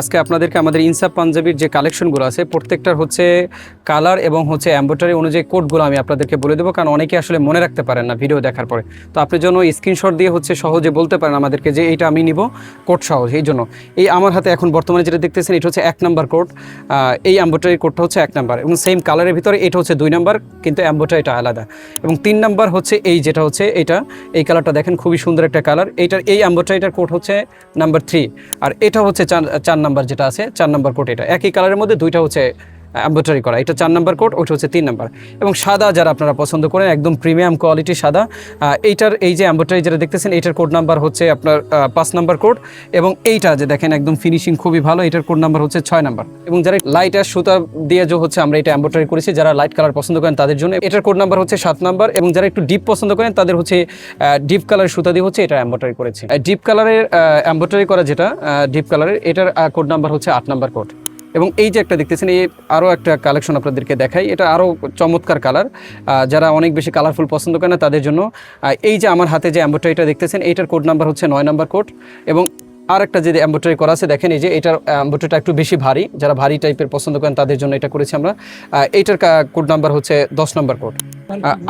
আজকে আপনাদেরকে আমাদের ইনসাফ পাঞ্জাবির যে কালেকশনগুলো আছে প্রত্যেকটার হচ্ছে কালার এবং হচ্ছে এমব্রয়ডারি অনুযায়ী কোডগুলো আমি আপনাদেরকে বলে দেবো, কারণ অনেকে আসলে মনে রাখতে পারেন না ভিডিও দেখার পরে। তো আপনি জন্য স্ক্রিনশট দিয়ে হচ্ছে সহজে বলতে পারেন আমাদেরকে যে এইটা আমি নিব কোড সহজ। এই জন্য এই আমার হাতে এখন বর্তমানে যেটা দেখতেছেন এটা হচ্ছে 1 নাম্বার কোড। এই এমব্রয়ডারি কোডটা হচ্ছে 1 নাম্বার এবং সেম কালারের ভিতরে এটা হচ্ছে 2 নাম্বার, কিন্তু এমব্রয়ডারিটা আলাদা। এবং 3 নাম্বার হচ্ছে এই যেটা হচ্ছে এই কালারটা দেখেন খুবই সুন্দর একটা কালার। এইটার এই এমব্রয়ডারিটার কোড হচ্ছে নাম্বার 3, আর এটা হচ্ছে 4 নাম্বার যেটা আছে 4 নাম্বার কোড। এটা একই কালারের মধ্যে দুইটা হচ্ছে এমব্রয়ডারি করা, এটা 4 নাম্বার কোড, ওইটা হচ্ছে 3 নাম্বার। এবং সাদা যারা আপনারা পছন্দ করেন একদম প্রিমিয়াম কোয়ালিটির সাদা, এইটার এই যে এমব্রয়ডারি যেটা দেখতেছেন এইটার কোড নাম্বার হচ্ছে আপনার 5 নাম্বার কোড। এবং এইটা যে দেখেন একদম ফিনিশিং খুবই ভালো, এটার কোড নাম্বার হচ্ছে 6 নাম্বার। এবং যারা লাইট আর সুতা দিয়ে যে হচ্ছে আমরা এটা এমব্রয়ডারি করেছি, যারা লাইট কালার পছন্দ করেন তাদের জন্য এটার কোড নাম্বার হচ্ছে 7 নাম্বার। এবং যারা একটু ডিপ পছন্দ করেন তাদের হচ্ছে ডিপ কালারের সুতা দিয়ে হচ্ছে এটা এমব্রয়ডারি করেছি। ডিপ কালারের এমব্রয়ডারি করা যেটা ডিপ কালারের এটার কোড নাম্বার হচ্ছে 8 নাম্বার কোড। এবং এই যে একটা দেখতেছেন এই আরও একটা কালেকশন আপনাদেরকে দেখাই, এটা আরও চমৎকার কালার। যারা অনেক বেশি কালারফুল পছন্দ করে না তাদের জন্য এই যে আমার হাতে যে এমব্রয়ডারিটা দেখতেছেন এইটার কোড নাম্বার হচ্ছে 9 নাম্বার কোড। এবং আর একটা যে এমব্রয়ডারি করা আছে দেখেন এই যে এটার এমব্রয়ডারিটা একটু বেশি ভারী, যারা ভারী টাইপের পছন্দ করেন তাদের জন্য এটা করেছি আমরা। এইটার কোড নাম্বার হচ্ছে 10 নাম্বার কোড।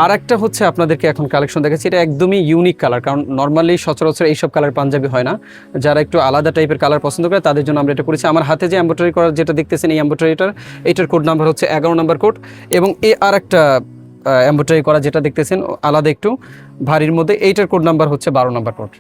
আর একটা হচ্ছে আপনাদেরকে এখন কালেকশন দেখাচ্ছি, এটা একদমই ইউনিক কালার, কারণ নর্মালি সচরাচর এইসব কালার পাঞ্জাবি হয় না। যারা একটু আলাদা টাইপের কালার পছন্দ করে তাদের জন্য আমরা এটা করেছি। আমার হাতে যে এমব্রয়ডারি করা যেটা দেখতেছেন এই এটার কোড নাম্বার হচ্ছে 11 নাম্বার কোড। এবং আর একটা এমব্রয়ডারি করা যেটা দেখতেছেন আলাদা একটু ভারীর মধ্যে, এইটার কোড নাম্বার হচ্ছে 12 নাম্বার কোড।